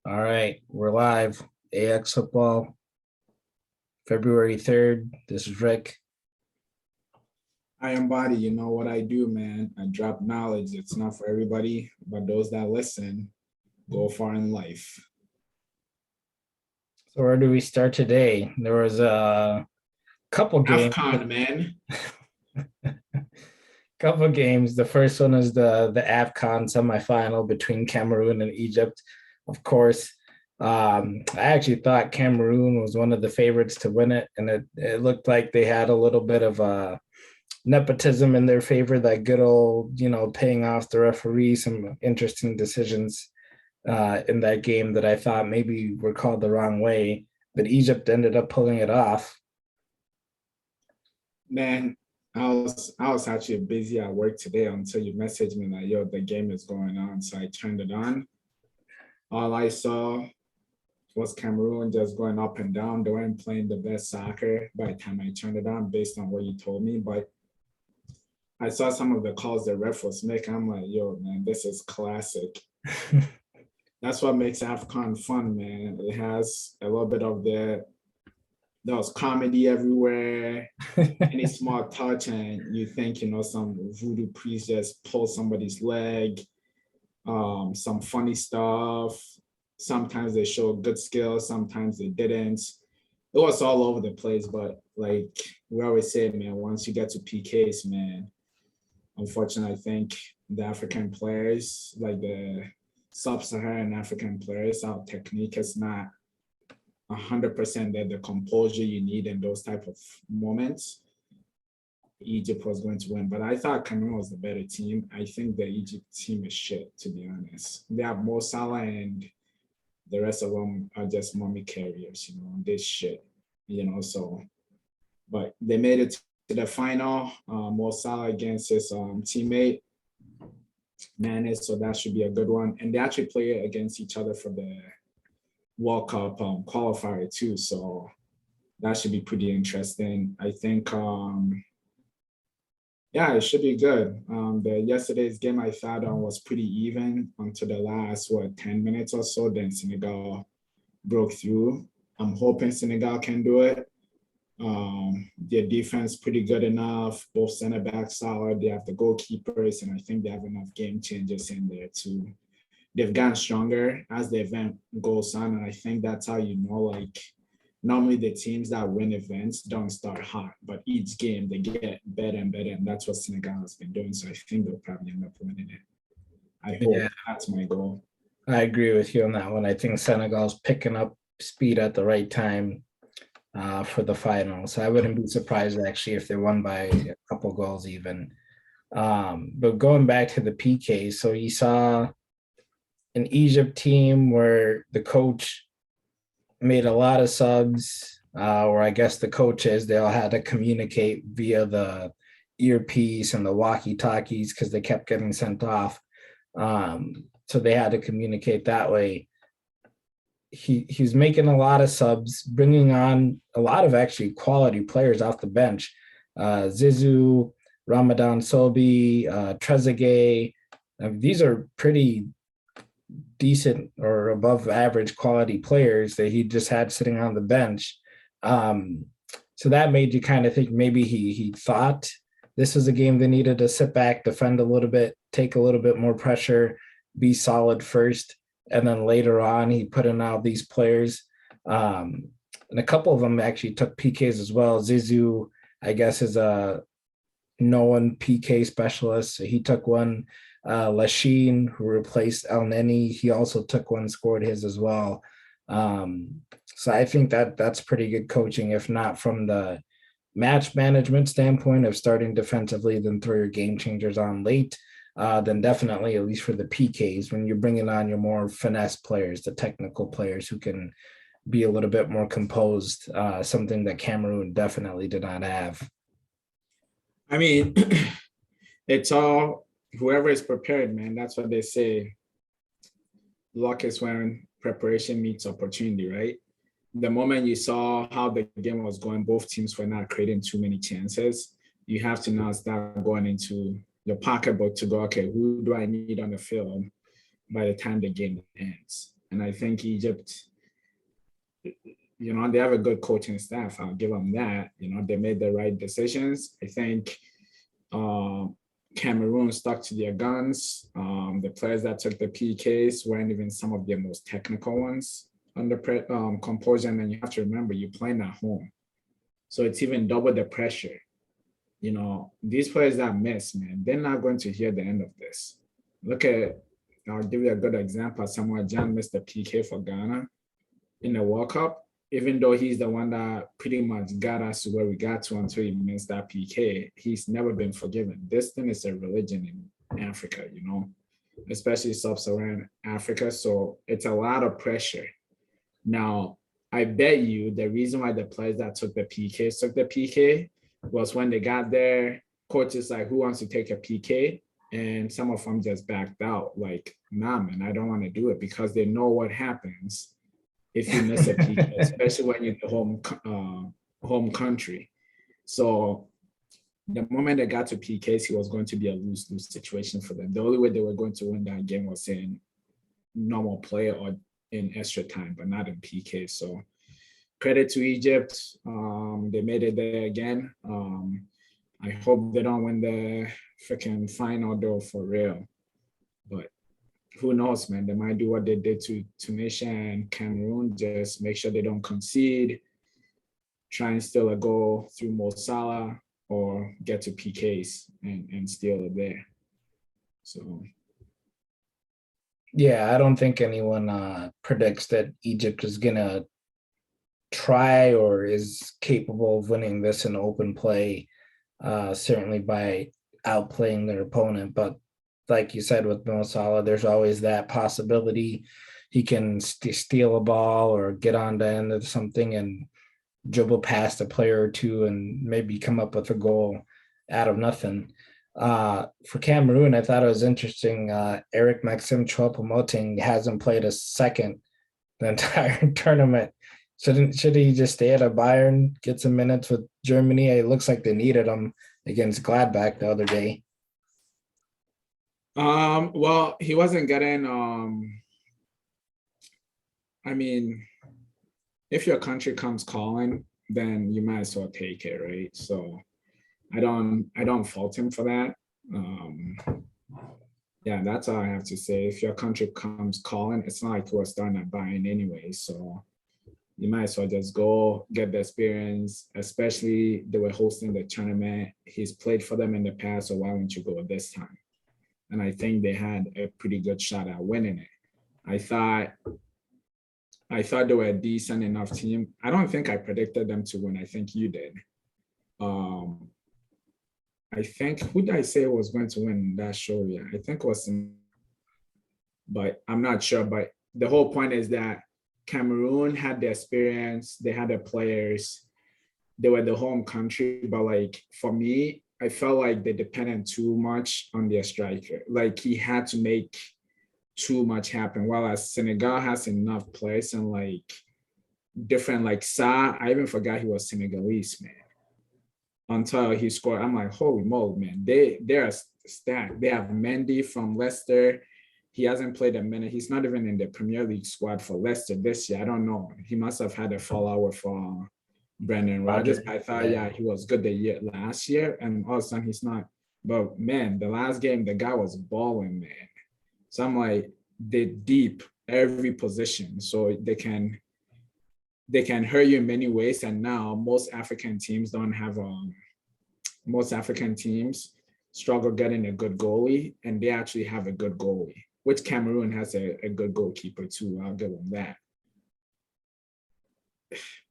All right, we're live. AX football, February 3rd. This is Rick. I embody, you know what I do, man. I drop knowledge. It's not for everybody, but those that listen go far in life. So where do we start today? There was a couple games. AFCON, man. Couple games. The first one is the AFCON semifinal between Cameroon and Egypt. Of course, I actually thought Cameroon was one of the favorites to win it, and it looked like they had a little bit of nepotism in their favor. That good old, paying off the referee. Some interesting decisions in that game that I thought maybe were called the wrong way, but Egypt ended up pulling it off. Man, I was actually busy at work today until you messaged me that the game is going on. So I turned it on. All I saw was Cameroon just going up and down. They weren't playing the best soccer by the time I turned it on, based on what you told me. But I saw some of the calls the ref was making. I'm like, man, this is classic. That's what makes AFCON fun, man. It has a little bit of there was comedy everywhere. Any small touch, and you think, some voodoo priest just pull somebody's leg. Some funny stuff. Sometimes they show good skill, sometimes they didn't. It was all over the place, but like we always say, man, once you get to PKs, man, unfortunately, I think the African players, like the sub-Saharan African players, our technique is not 100% that the composure you need in those type of moments. Egypt was going to win, but I thought Cameroon was the better team. I think the Egypt team is shit, to be honest. They have Mo Salah and the rest of them are just mommy carriers, this shit, so. But they made it to the final, Mo Salah against his teammate, Mane, so that should be a good one. And they actually play against each other for the World Cup qualifier too, so that should be pretty interesting. I think, it should be good. The yesterday's game I thought was pretty even until the last 10 minutes or so. Then Senegal broke through. I'm hoping Senegal can do it. Their defense pretty good enough. Both center backs solid. They have the goalkeepers, and I think they have enough game changers in there too. They've gotten stronger as the event goes on, and I think that's how normally the teams that win events don't start hot, but each game they get better and better, and that's what Senegal has been doing. So I think they'll probably end up winning it. I hope that's my goal. I agree with you on that one. I think Senegal's picking up speed at the right time for the final. So I wouldn't be surprised actually if they won by a couple goals even. But going back to the PK, so you saw an Egypt team where the coach made a lot of subs, or I guess the coaches, they all had to communicate via the earpiece and the walkie-talkies because they kept getting sent off. So they had to communicate that way. He was making a lot of subs, bringing on a lot of actually quality players off the bench. Zizou, Ramadan Sobi, Trezeguet. These are pretty decent or above average quality players that he just had sitting on the bench. So that made you kind of think maybe he thought this was a game they needed to sit back, defend a little bit, take a little bit more pressure, be solid first, and then later on he put in all these players. And a couple of them actually took PKs as well. Zizou, I guess, is a known PK specialist. So he took one. Lachine, who replaced El Neni, he also took one, scored his as well. So I think that's pretty good coaching, if not from the match management standpoint of starting defensively, then throw your game changers on late, then definitely, at least for the PKs, when you're bringing on your more finesse players, the technical players who can be a little bit more composed, something that Cameroon definitely did not have. I mean, it's all whoever is prepared, man. That's what they say. Luck is when preparation meets opportunity, right? The moment you saw how the game was going, both teams were not creating too many chances. You have to now start going into your pocketbook to go, okay, who do I need on the field by the time the game ends? And I think Egypt, they have a good coaching staff. I'll give them that. They made the right decisions. I think Cameroon stuck to their guns. The players that took the PKs weren't even some of their most technical ones under composure. And then you have to remember, you're playing at home. So it's even double the pressure. These players that miss, man, they're not going to hear the end of this. I'll give you a good example. Samuel Jan missed the PK for Ghana in the World Cup, even though he's the one that pretty much got us to where we got to until he missed that PK. He's never been forgiven. This thing is a religion in Africa, especially sub-Saharan Africa. So it's a lot of pressure. Now, I bet you the reason why the players that took the PK was when they got there, coaches like, who wants to take a PK? And some of them just backed out. Like, nah, man, I don't want to do it, because they know what happens if you miss a PK, especially when you're the home country. So the moment they got to PKs, it was going to be a lose-lose situation for them. The only way they were going to win that game was in normal play or in extra time, but not in PK. So credit to Egypt. They made it there again. I hope they don't win the freaking final though, for real. But who knows, man? They might do what they did to Tunisia and Cameroon. Just make sure they don't concede. Try and steal a goal through Mo Salah, or get to PKs and steal it there. So. Yeah, I don't think anyone predicts that Egypt is gonna try or is capable of winning this in open play, certainly by outplaying their opponent. But like you said, with Mo Salah, there's always that possibility he can steal a ball or get on the end of something and dribble past a player or two and maybe come up with a goal out of nothing. For Cameroon, I thought it was interesting. Eric Maxim Choupo-Moting hasn't played a second the entire tournament. Should he just stay at a Bayern, get some minutes with Germany? It looks like they needed him against Gladbach the other day. Well, he wasn't getting. I mean, if your country comes calling, then you might as well take it, right? So I don't fault him for that. Yeah, that's all I have to say. If your country comes calling, it's not like he was starting at Bayern anyway. So you might as well just go get the experience, especially they were hosting the tournament. He's played for them in the past, so why wouldn't you go this time? And I think they had a pretty good shot at winning it. I thought they were a decent enough team. I don't think I predicted them to win. I think you did. I think, who did I say was going to win that show? Yeah, I think it was, but I'm not sure. But the whole point is that Cameroon had the experience, they had the players, they were the home country. But like for me, I felt like they depended too much on their striker. Like he had to make too much happen. While as Senegal has enough players and like different, like Sa, I even forgot he was Senegalese, man. Until he scored, I'm like, holy moly, man. They're stacked. They have Mendy from Leicester. He hasn't played a minute. He's not even in the Premier League squad for Leicester this year. I don't know. He must have had a fallout with Brendan Rodgers. I thought, yeah, he was good last year, and all of a sudden he's not. But man, the last game, the guy was balling, man. So I'm like, they deep every position, so they can hurt you in many ways. And now most African teams don't have most African teams struggle getting a good goalie, and they actually have a good goalie, which Cameroon has a good goalkeeper too. I'll give them that.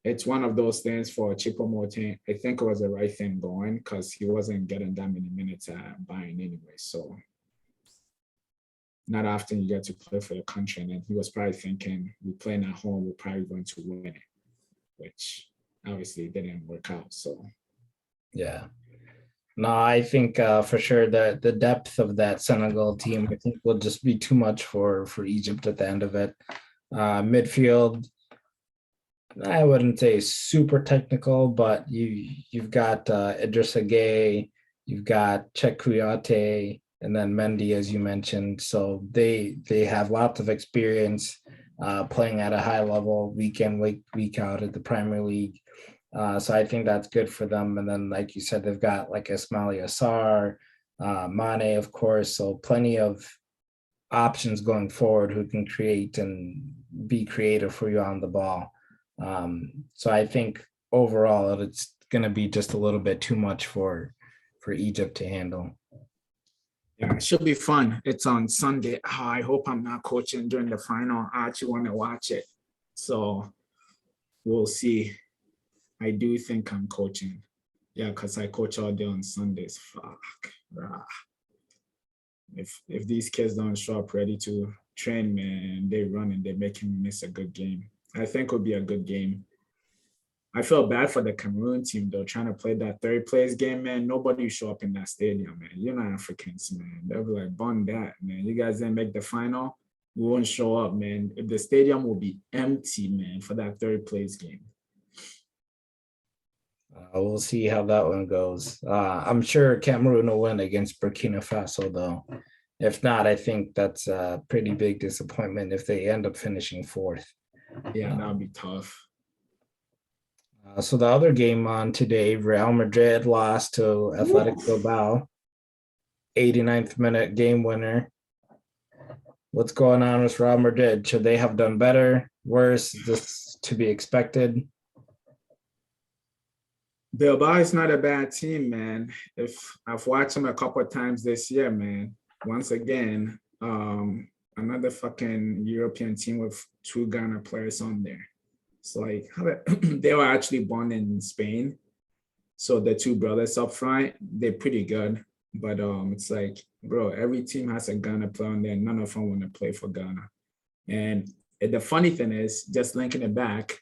It's one of those things for Choupo-Moting. I think it was the right thing going because he wasn't getting that many minutes at Bayern anyway. So not often you get to play for your country. And then he was probably thinking, we're playing at home, we're probably going to win it, which obviously didn't work out. So yeah. No, I think for sure that the depth of that Senegal team, I think, will just be too much for Egypt at the end of it. Midfield, I wouldn't say super technical, but you've got Idrissa Gueye, you've got Cheikh Kouyaté, and then Mendy, as you mentioned. So they have lots of experience. playing at a high level week in, week out at the Premier League. So I think that's good for them. And then, like you said, they've got like Ismail Assar, Mane, of course. So plenty of options going forward who can create and be creative for you on the ball. So I think overall it's going to be just a little bit too much for Egypt to handle. Yeah, it should be fun. It's on Sunday. I hope I'm not coaching during the final. I actually want to watch it. So we'll see. I do think I'm coaching. Yeah, because I coach all day on Sundays. Fuck. Rah. If these kids don't show up ready to train, man, they run and they make him miss a good game. I think it'll be a good game. I feel bad for the Cameroon team though, trying to play that third place game, man. Nobody show up in that stadium, man. You're not Africans, man. They'll be like, bun that, man. You guys didn't make the final. We won't show up, man. If the stadium will be empty, man, for that third place game. We'll see how that one goes. I'm sure Cameroon will win against Burkina Faso, though. If not, I think that's a pretty big disappointment if they end up finishing fourth. Yeah, that would be tough. So the other game on today, Real Madrid lost to Athletic Bilbao, 89th minute game winner. What's going on with Real Madrid? Should they have done better, worse? Is this to be expected? Bilbao is not a bad team, man. If I've watched them a couple of times this year, man. Once again, another fucking European team with 2 Ghana players on there. It's like they were actually born in Spain. So the 2 brothers up front, they're pretty good. But it's like, bro, every team has a Ghana player on there. None of them want to play for Ghana. And the funny thing is, just linking it back,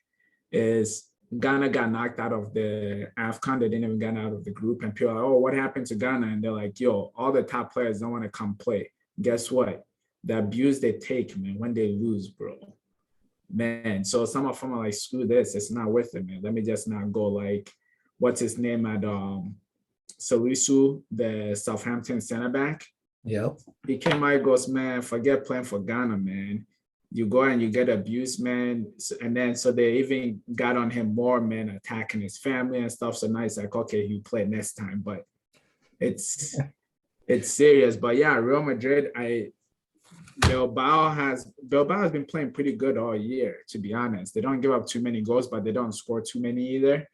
is Ghana got knocked out of the AFCON. They didn't even get out of the group. And people are like, oh, what happened to Ghana? And they're like, yo, all the top players don't want to come play. Guess what? The abuse they take, man, when they lose, bro. Man, so some of them are like, screw this. It's not worth it, man. Let me just not go. Like, what's his name at Salisu, the Southampton center back? Yep. He came out, goes, man, forget playing for Ghana, man. You go and you get abused, man. And then so they even got on him more, man, attacking his family and stuff. So now it's like, okay, you play next time. But it's serious. But yeah, Real Madrid, Bilbao has been playing pretty good all year, to be honest. They don't give up too many goals, but they don't score too many either.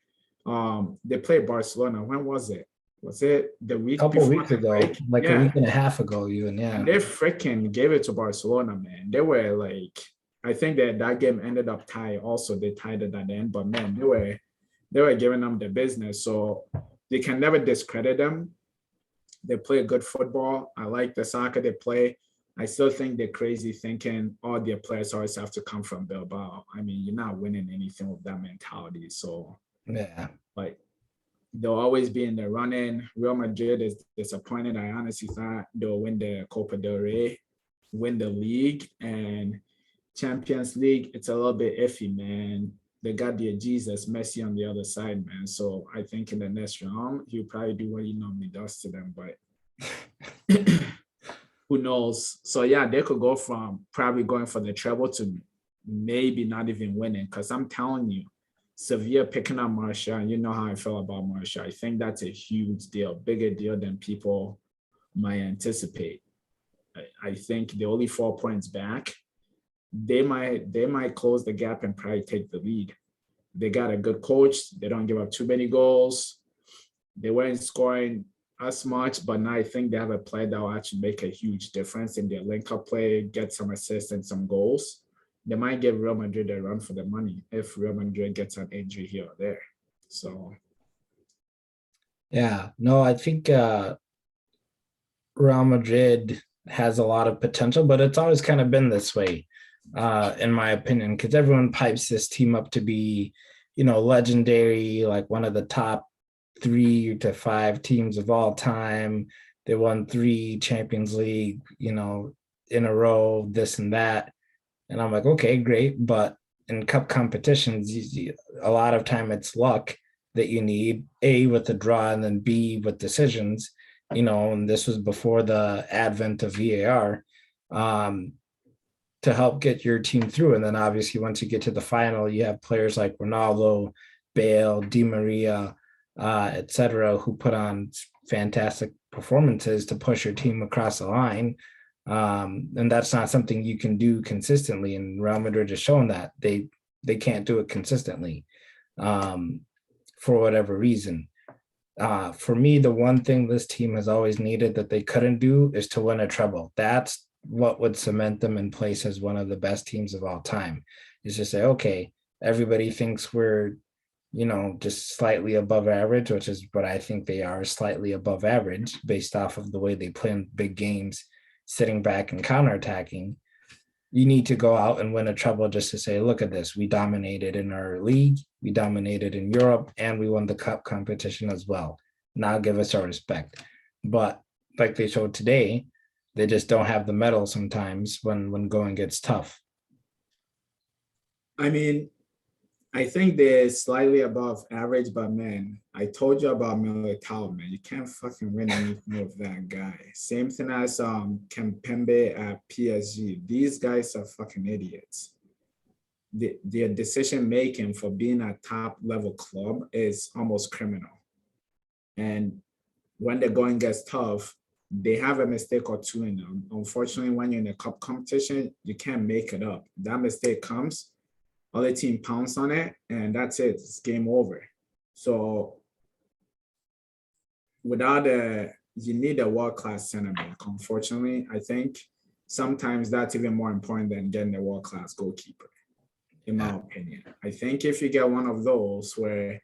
They played Barcelona. When was it? Was it the week a couple weeks ago, like a week and a half ago, even? Yeah. And they freaking gave it to Barcelona, man. They were like, I think that game ended up tied. Also, they tied it at the end, but man, they were giving them the business. So they can never discredit them. They play good football. I like the soccer they play. I still think they're crazy thinking all their players always have to come from Bilbao. I mean, you're not winning anything with that mentality. So yeah, like, they'll always be in the running. Real Madrid is disappointed. I honestly thought they'll win the Copa del Rey, win the league, and Champions League. It's a little bit iffy, man. They got their Jesus Messi on the other side, man. So I think in the next round, he'll probably do what he normally does to them, but who knows? So yeah, they could go from probably going for the treble to maybe not even winning. Because I'm telling you, Sevilla picking up Martial, you know how I feel about Martial. I think that's a huge deal, bigger deal than people might anticipate. I think they're only 4 points back. They might close the gap and probably take the lead. They got a good coach. They don't give up too many goals. They weren't scoring as much, but now I think they have a player that will actually make a huge difference in their link-up play, get some assists and some goals. They might give Real Madrid a run for the money if Real Madrid gets an injury here or there. So, yeah, no, I think Real Madrid has a lot of potential, but it's always kind of been this way, in my opinion, because everyone pipes this team up to be, legendary, like one of the top 3 to 5 teams of all time. They won 3 Champions League, in a row, this and that. And I'm like, okay, great. But in cup competitions, a lot of time it's luck that you need, A, with the draw, and then B, with decisions, and this was before the advent of VAR. to help get your team through. And then obviously once you get to the final, you have players like Ronaldo, Bale, Di Maria, etc., who put on fantastic performances to push your team across the line. And that's not something you can do consistently. And Real Madrid has shown that they can't do it consistently for whatever reason. For me, the one thing this team has always needed that they couldn't do is to win a treble. That's what would cement them in place as one of the best teams of all time. Is to say, okay, everybody thinks we're, just slightly above average, which is what I think they are, slightly above average based off of the way they play in big games, sitting back and counterattacking. You need to go out and win a treble just to say, look at this. We dominated in our league, we dominated in Europe, and we won the cup competition as well. Now give us our respect. But like they showed today, they just don't have the medal sometimes when going gets tough. I mean, I think they're slightly above average, but man, I told you about Militao, man. You can't fucking win anything with that guy. Same thing as Kempembe at PSG. These guys are fucking idiots. Their decision making for being a top level club is almost criminal. And when the going gets tough, they have a mistake or two in them. Unfortunately, when you're in a cup competition, you can't make it up. That mistake comes, other team pounce on it, and that's it. It's game over. So you need a world-class center back. Unfortunately, I think sometimes that's even more important than getting a world-class goalkeeper, in my opinion. I think if you get one of those where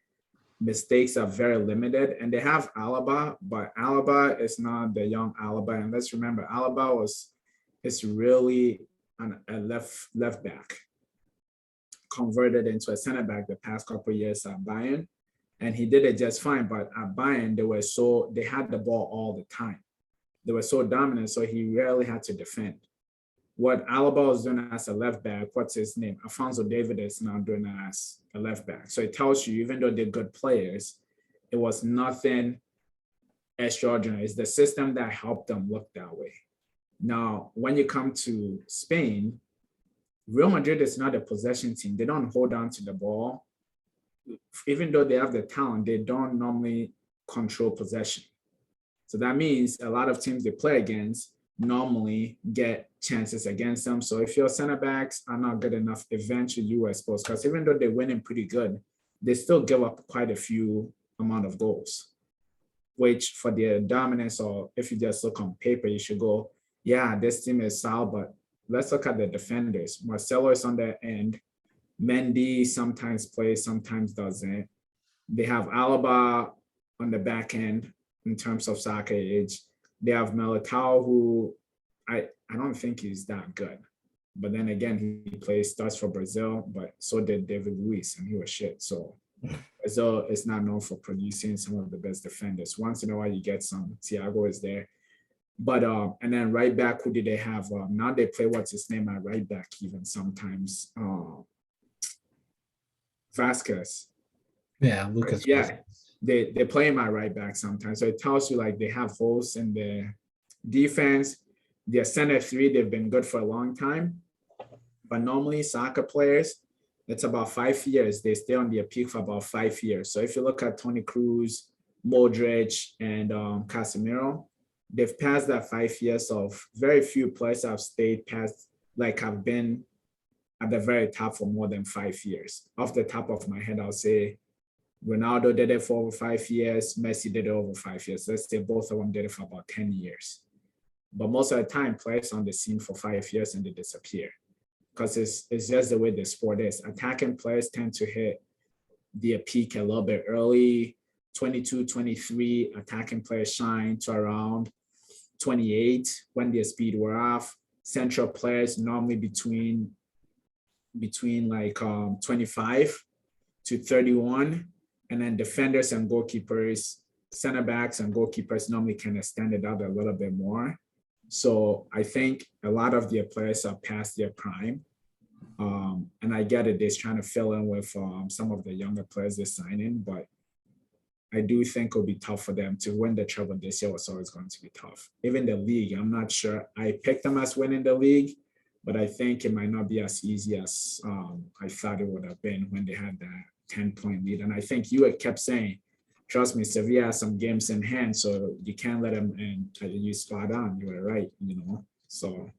mistakes are very limited, and they have Alaba, but Alaba is not the young Alaba. And let's remember, Alaba is really a left back, converted into a center back the past couple of years at Bayern, and he did it just fine. But at Bayern, they had the ball all the time. They were so dominant, so he rarely had to defend. What Alaba was doing as a left back, what's his name? Alphonso David is now doing as a left back. So it tells you, even though they're good players, it was nothing extraordinary. It's the system that helped them look that way. Now, when you come to Spain, Real Madrid is not a possession team. They don't hold on to the ball. Even though they have the talent, they don't normally control possession. So that means a lot of teams they play against normally get chances against them. So if your center backs are not good enough, eventually you are exposed. Because even though they're winning pretty good, they still give up quite a few amount of goals, which for their dominance, or if you just look on paper, you should go, yeah, this team is solid, but let's look at the defenders. Marcelo is on the end. Mendy sometimes plays, sometimes doesn't. They have Alaba on the back end in terms of soccer age. They have Militao, who I don't think he's that good. But then again, he starts for Brazil, but so did David Luiz, and he was shit. So Brazil is not known for producing some of the best defenders. Once in a while, you get some. Thiago is there. But and then right back, who did they have? Now they play what's his name at right back even sometimes. Vasquez. Yeah, Lucas. Yeah, they play him at right back sometimes. So it tells you like they have holes in the defense. Their center three, they've been good for a long time. But normally soccer players, it's about 5 years. They stay on their peak for about 5 years. So if you look at Toni Kroos, Modric, and Casemiro, they've passed that 5 years of very few players have stayed past, like have been at the very top for more than 5 years. Off the top of my head, I'll say Ronaldo did it for over 5 years. Messi did it over 5 years. Let's say both of them did it for about 10 years. But most of the time, players on the scene for 5 years and they disappear. Because it's just the way the sport is. Attacking players tend to hit their peak a little bit early. 22, 23, attacking players shine to around 28 when their speed wear off. Central players normally between like 25 to 31. And then defenders and goalkeepers, center backs and goalkeepers normally can extend it out a little bit more. So I think a lot of their players are past their prime. And I get it, they're trying to fill in with some of the younger players they're signing, but I do think it'll be tough for them to win the treble this year. Was always going to be tough. Even the league, I'm not sure. I picked them as winning the league, but I think it might not be as easy as I thought it would have been when they had that 10-point lead. And I think you had kept saying, trust me, Sevilla has some games in hand, so you can't let them, and you spot on. You were right, so.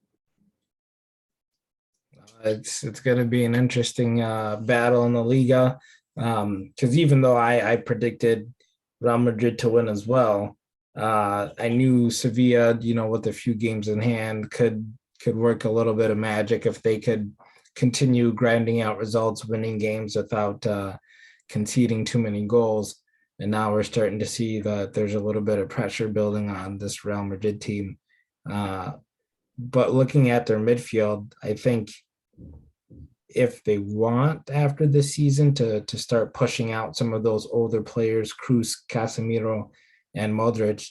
It's going to be an interesting battle in the Liga, because even though I predicted Real Madrid to win as well, I knew Sevilla, with a few games in hand, could work a little bit of magic if they could continue grinding out results, winning games without conceding too many goals. And now we're starting to see that there's a little bit of pressure building on this Real Madrid team. But looking at their midfield, I think if they want after this season to start pushing out some of those older players, Cruz, Casemiro, and Modric,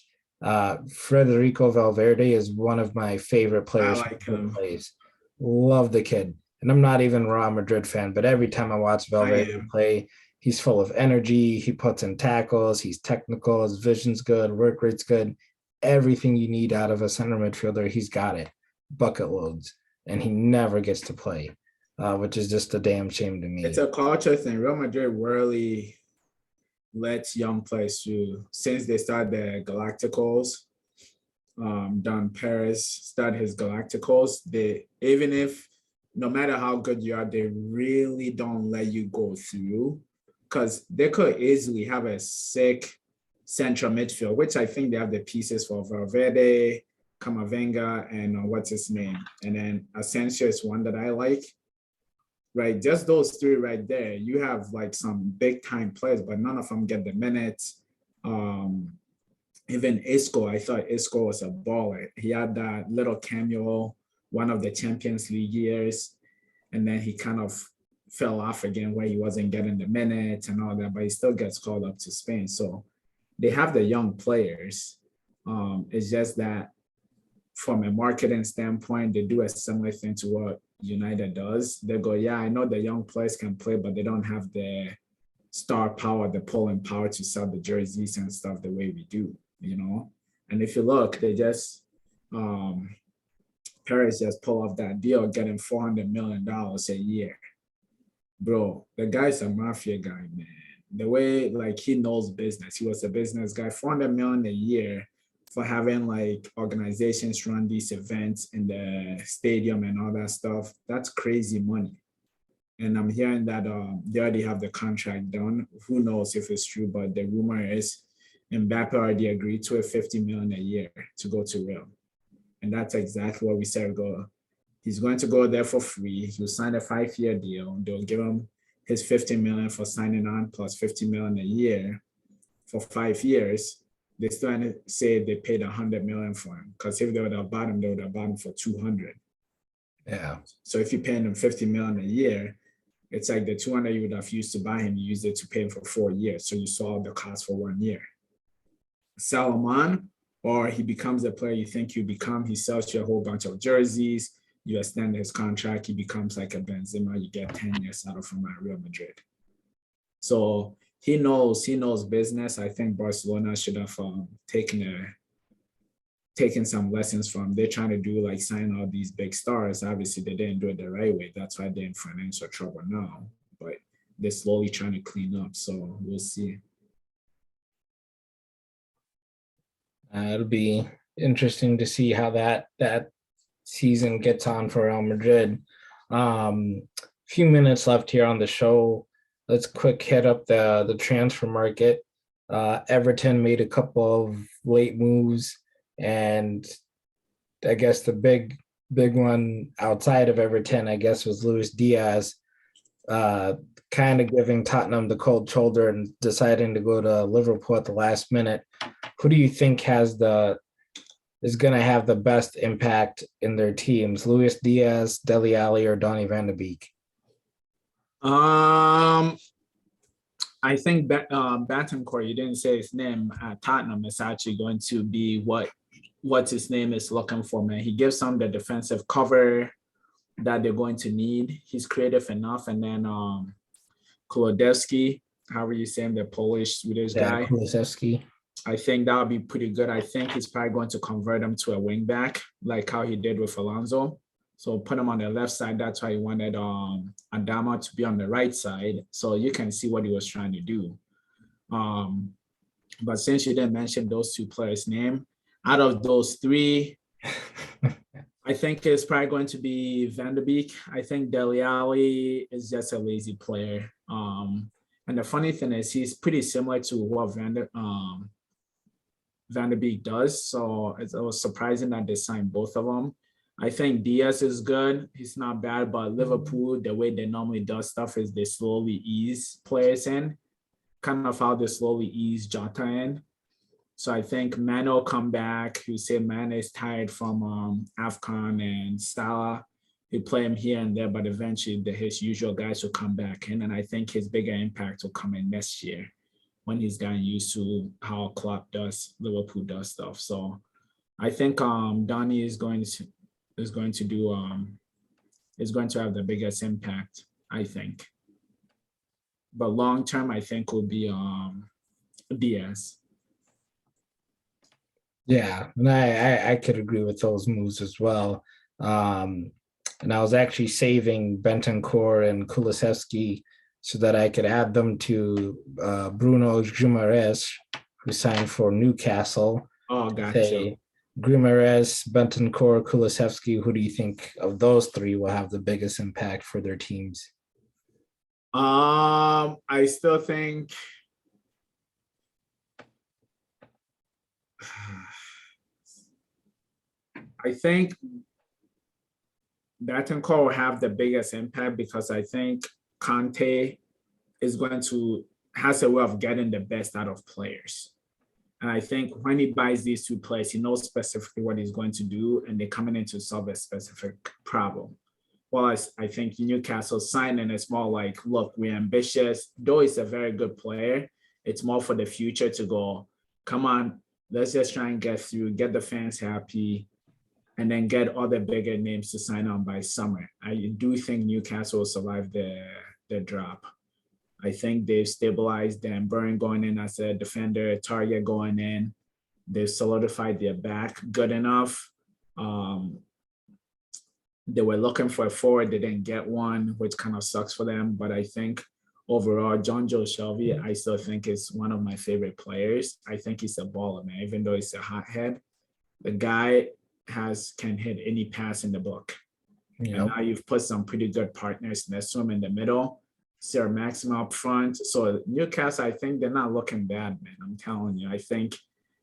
Federico Valverde is one of my favorite players. I like him. Plays. Love the kid. And I'm not even a Real Madrid fan, but every time I watch Valverde play, he's full of energy. He puts in tackles. He's technical. His vision's good. Work rate's good. Everything you need out of a center midfielder, he's got it. Bucket loads. And he never gets to play, which is just a damn shame to me. It's a culture thing. Real Madrid rarely lets young players through. Since they started the Galacticos, Don Perez started his Galacticos, even if no matter how good you are, they really don't let you go through, because they could easily have a sick central midfield, which I think they have the pieces for. Valverde, Camavinga, and what's his name? And then Asensio is one that I like. Right, just those three right there. You have like some big time players, but none of them get the minutes. Even Isco, I thought Isco was a baller. He had that little cameo one of the Champions League years, and then he kind of fell off again where he wasn't getting the minutes and all that, but he still gets called up to Spain. So they have the young players. It's just that from a marketing standpoint, they do a similar thing to what United does. They go, yeah, I know the young players can play, but they don't have the star power, the pulling power to sell the jerseys and stuff the way we do, And if you look, they just Paris just pull off that deal, getting $400 million a year. Bro, the guy's a mafia guy, man. The way he knows business. He was a business guy. $400 million a year for having organizations run these events in the stadium and all that stuff. That's crazy money. And I'm hearing that they already have the contract done. Who knows if it's true, but the rumor is Mbappe already agreed to a $50 million a year to go to Real. And that's exactly what we said. He's going to go there for free. He'll sign a 5-year deal. They'll give him his $50 million for signing on plus $50 million a year for 5 years. They still say they paid $100 million for him, because if they would have bought him, they would have bought him for $200. Yeah. So if you're paying him $50 million a year, it's like the $200 you would have used to buy him, you used it to pay him for 4 years. So you saw the cost for 1 year. Sell him on, or he becomes a player you think you become. He sells you a whole bunch of jerseys. You extend his contract. He becomes like a Benzema. You get 10 years out of him at Real Madrid. So he knows business. I think Barcelona should have taken some lessons from. They're trying to do sign all these big stars. Obviously, they didn't do it the right way. That's why they're in financial trouble now. But they're slowly trying to clean up. So we'll see. It'll be interesting to see how that season gets on for Real Madrid. Few minutes left here on the show. Let's quick hit up the transfer market. Everton made a couple of late moves, and I guess the big one outside of Everton, I guess, was Luis Diaz, kind of giving Tottenham the cold shoulder and deciding to go to Liverpool at the last minute. Who do you think is going to have the best impact in their teams? Luis Diaz, Dele Alli, or Donny van de Beek? I think Bantancourt, you didn't say his name at Tottenham, is actually going to be what his name is looking for, man. He gives them the defensive cover that they're going to need. He's creative enough. And then Kulusevski, however you say him, the Polish-Swedish guy. Kulusevski. I think that would be pretty good. I think he's probably going to convert him to a wing back, like how he did with Alonso. So put him on the left side. That's why he wanted Adama to be on the right side. So you can see what he was trying to do. But since you didn't mention those two players' name, out of those three, I think it's probably going to be Van de Beek. I think Dele Alli is just a lazy player. And the funny thing is he's pretty similar to what Van de Beek does. So it was surprising that they signed both of them. I think Diaz is good. He's not bad, but Liverpool, the way they normally do stuff is they slowly ease players in, kind of how they slowly ease Jota in. So I think Mane will come back. You say Mane is tired from AFCON and Salah. He play him here and there, but eventually his usual guys will come back in. And I think his bigger impact will come in next year when he's gotten used to how Liverpool does stuff. So I think Donny is going to have the biggest impact, I think. But long term, I think will be Diaz. Yeah, and I could agree with those moves as well. And I was actually saving Bentancur and Kulusevski so that I could add them to Bruno Guimaraes, who signed for Newcastle. Oh, gotcha. Guimaraes, Bentancur, Kulusevski, who do you think of those three will have the biggest impact for their teams? I still think Bentancur will have the biggest impact because I think Conte has a way of getting the best out of players. And I think when he buys these two players, he knows specifically what he's going to do, and they're coming in to solve a specific problem. Well, I think Newcastle signing is more like, look, we're ambitious. Though he's a very good player, it's more for the future to go, come on, let's just try and get through, get the fans happy, and then get other bigger names to sign on by summer. I do think Newcastle will survive the drop. I think they've stabilized Dan Burn going in as a defender, Target going in. They've solidified their back good enough. They were looking for a forward. They didn't get one, which kind of sucks for them. But I think overall, John Joe Shelby, I still think is one of my favorite players. I think he's a baller, man. Even though he's a hothead, the guy can hit any pass in the book. Yep. And now you've put some pretty good partners next to him in the middle. Sarah Maxima up front. So Newcastle, I think they're not looking bad, man. I'm telling you. I think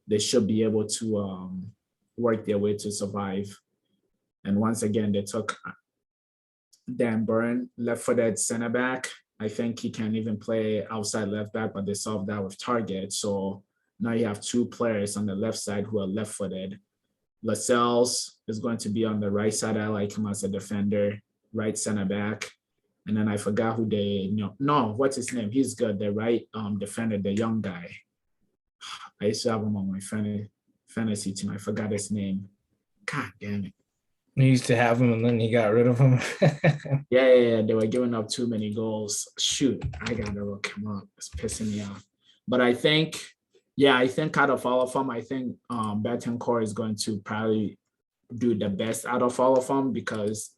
they should be able to work their way to survive. And once again, they took Dan Burn, left-footed center back. I think he can even play outside left back, but they solved that with Target. So now you have two players on the left side who are left-footed. Lascelles is going to be on the right side. I like him as a defender, right center back. And then I forgot who what's his name? He's good. The right defender, the young guy. I used to have him on my fantasy team. I forgot his name. God damn it. You used to have him and then he got rid of him. Yeah. They were giving up too many goals. Shoot, I gotta look him up. It's pissing me off. But I think out of all of them, I think Bentancur is going to probably do the best out of all of them because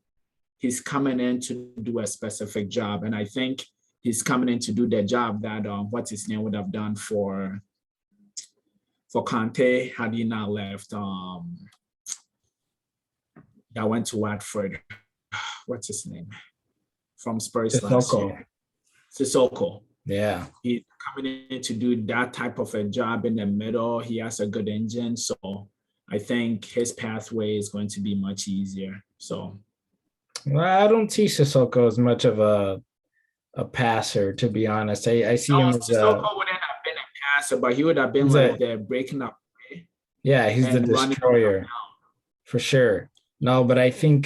he's coming in to do a specific job. And I think he's coming in to do the job that what's his name would have done for Conte had he not left. That went to Watford. What's his name? From Spurs last year. Sissoko. Yeah. He's coming in to do that type of a job in the middle. He has a good engine. So I think his pathway is going to be much easier. So well, I don't see Sissoko as much of a passer, to be honest. I see him as Sissoko wouldn't have been a passer, but he would have been like the breaking up. Yeah, he's the destroyer for sure. No, but I think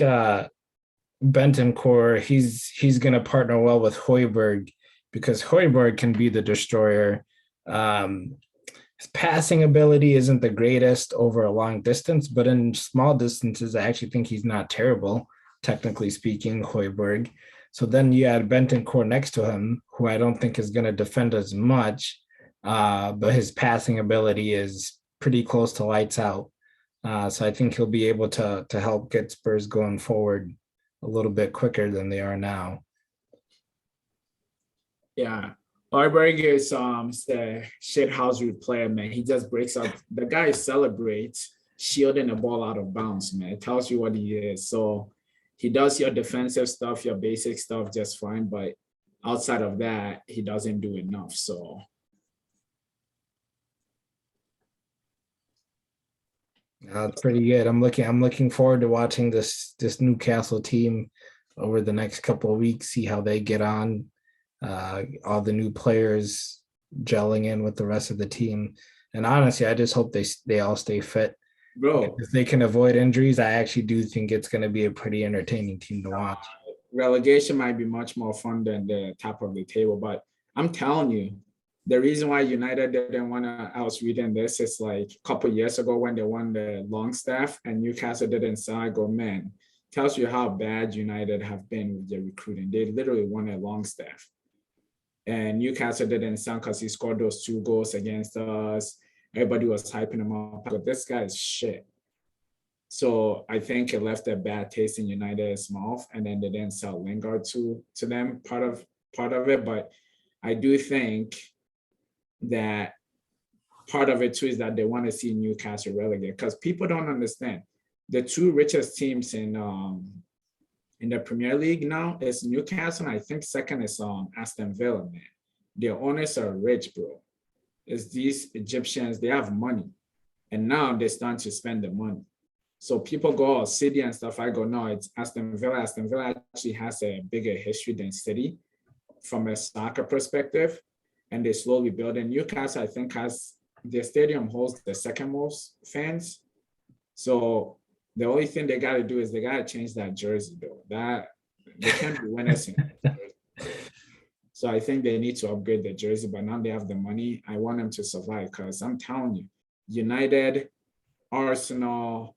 Bentancur, he's going to partner well with Højbjerg because Højbjerg can be the destroyer. His passing ability isn't the greatest over a long distance, but in small distances, I actually think he's not terrible, technically speaking, Højbjerg. So then you add Bentancur next to him, who I don't think is going to defend as much, but his passing ability is pretty close to lights out. So I think he'll be able to help get Spurs going forward a little bit quicker than they are now. Yeah. Arberg is the shit house root player, man. He just breaks up. The guy celebrates shielding the ball out of bounds, man. It tells you what he is. So he does your defensive stuff, your basic stuff just fine, but outside of that, he doesn't do enough. So It's pretty good. I'm looking forward to watching this Newcastle team over the next couple of weeks, see how they get on. All the new players gelling in with the rest of the team. And honestly, I just hope they all stay fit. bro, If they can avoid injuries, I actually do think it's going to be a pretty entertaining team to watch. relegation might be much more fun than the top of the table, but I'm telling you, the reason why United didn't want to outsread in this is like a couple years ago when they won the Longstaff and Newcastle didn't sell. I go, man, tells you how bad United have been with their recruiting. They literally won a Longstaff. And Newcastle didn't sell because he scored those 2 goals against us. Everybody was hyping him up, but this guy is shit. So I think it left a bad taste in United's mouth, and then they didn't sell Lingard to them, part of it. But I do think that part of it too is that they want to see Newcastle relegated, because people don't understand the 2 richest teams in the Premier League now is Newcastle. And I think second is Aston Villa, man. Their owners are rich, bro. It's these Egyptians, they have money. And now they're starting to spend the money. So people go, City and stuff. I go, no, it's Aston Villa. Aston Villa actually has a bigger history than City from a soccer perspective. And they slowly build. And Newcastle, I think, has their stadium holds the second most fans. So the only thing they got to do is they got to change that jersey, though. That they can't be winners in that jersey. So I think they need to upgrade the jersey, but now they have the money. I want them to survive, because I'm telling you, United, Arsenal,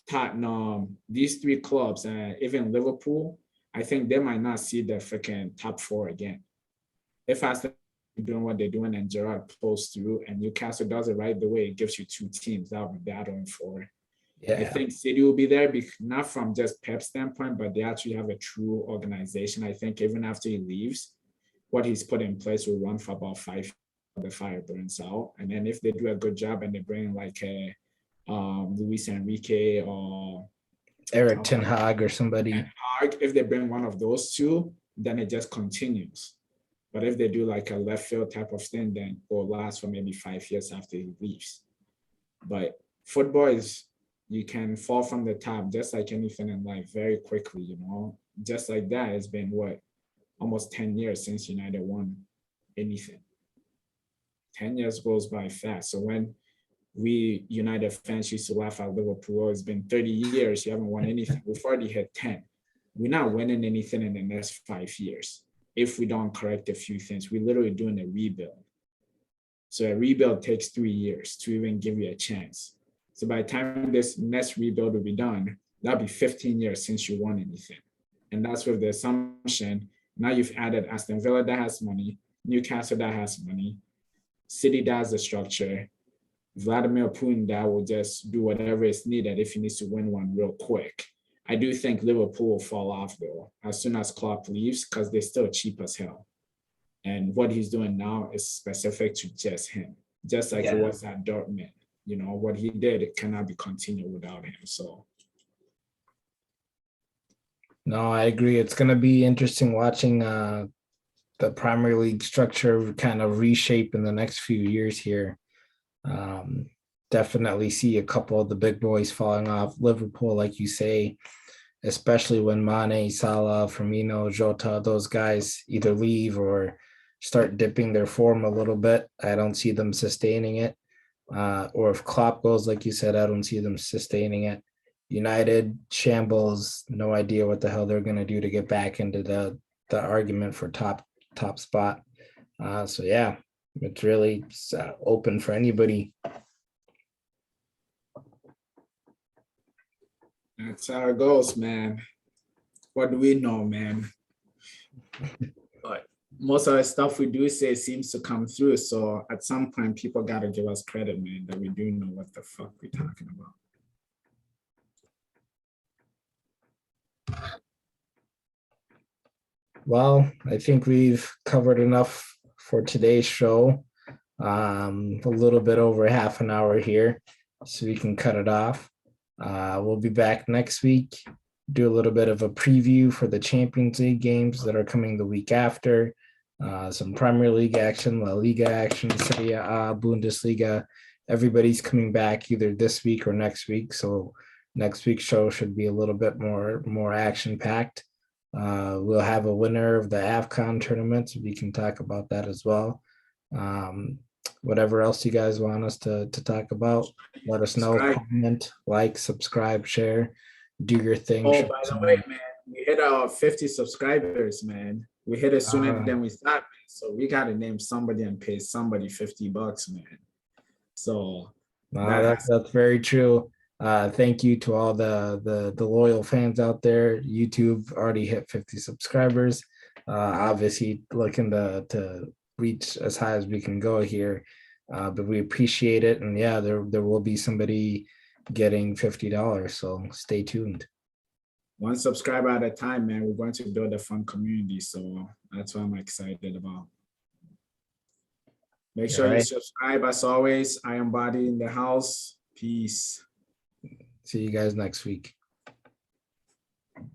Tottenham, these 3 clubs, and even Liverpool, I think they might not see the freaking top 4 again. If Aston doing what they're doing and Gerrard pulls through and Newcastle does it right the way, it gives you 2 teams that will be battling for. Yeah. I think City will be there, not from just Pep's standpoint, but they actually have a true organization. I think even after he leaves, what he's put in place will run for about 5 the fire burns out. And then if they do a good job and they bring like a Luis Enrique or Eric Ten Hag or somebody, if they bring one of those 2, then it just continues. But if they do like a left field type of thing, then it will last for maybe 5 years after he leaves. But football is, you can fall from the top just like anything in life very quickly, you know. Just like that, it's been almost 10 years since United won anything. 10 years goes by fast. So when we United fans used to laugh at Liverpool, it's been 30 years, you haven't won anything. We've already hit 10. We're not winning anything in the next 5 years if we don't correct a few things. We're literally doing a rebuild. So a rebuild takes 3 years to even give you a chance. So by the time this next rebuild will be done, that'll be 15 years since you won anything. And that's with the assumption, now you've added Aston Villa that has money, Newcastle that has money, City that has the structure, Vladimir Putin that will just do whatever is needed if he needs to win one real quick. I do think Liverpool will fall off, though, as soon as Klopp leaves, because they're still cheap as hell. And what he's doing now is specific to just him, just like it was at Dortmund. You know, what he did, it cannot be continued without him. So. No, I agree. It's going to be interesting watching the Premier League structure kind of reshape in the next few years here. Definitely see a couple of the big boys falling off. Liverpool, like you say, especially when Mane, Salah, Firmino, Jota, those guys either leave or start dipping their form a little bit. I don't see them sustaining it. Or if Klopp goes, like you said, I don't see them sustaining it. United shambles, no idea what the hell they're going to do to get back into the argument for top spot. So yeah, it's really open for anybody. That's how it goes, man. What do we know, man? But most of the stuff we do say seems to come through. So at some point, people got to give us credit, man, that we do know what the fuck we're talking about. Well, I think we've covered enough for today's show. A little bit over half an hour here, so we can cut it off. We'll be back next week, do a little bit of a preview for the Champions League games that are coming the week after. Some Premier League action, La Liga action, Serie A, Bundesliga. Everybody's coming back either this week or next week. So next week's show should be a little bit more action packed. We'll have a winner of the AFCON tournament, so we can talk about that as well. Um, whatever else you guys want us to talk about, let us know. Subscribe. Comment, like, subscribe, share, do your thing. Oh, by the way, man, we hit our 50 subscribers, man. We hit it sooner than we thought, man. So we gotta name somebody and pay somebody $50, man. So that's very true. Thank you to all the loyal fans out there. YouTube already hit 50 subscribers. Obviously looking to reach as high as we can go here. But we appreciate it. And yeah, there will be somebody getting $50. So stay tuned. one subscriber at a time, man. We're going to build a fun community. So that's what I'm excited about. Make sure you subscribe as always. I am Body in the house. Peace. See you guys next week.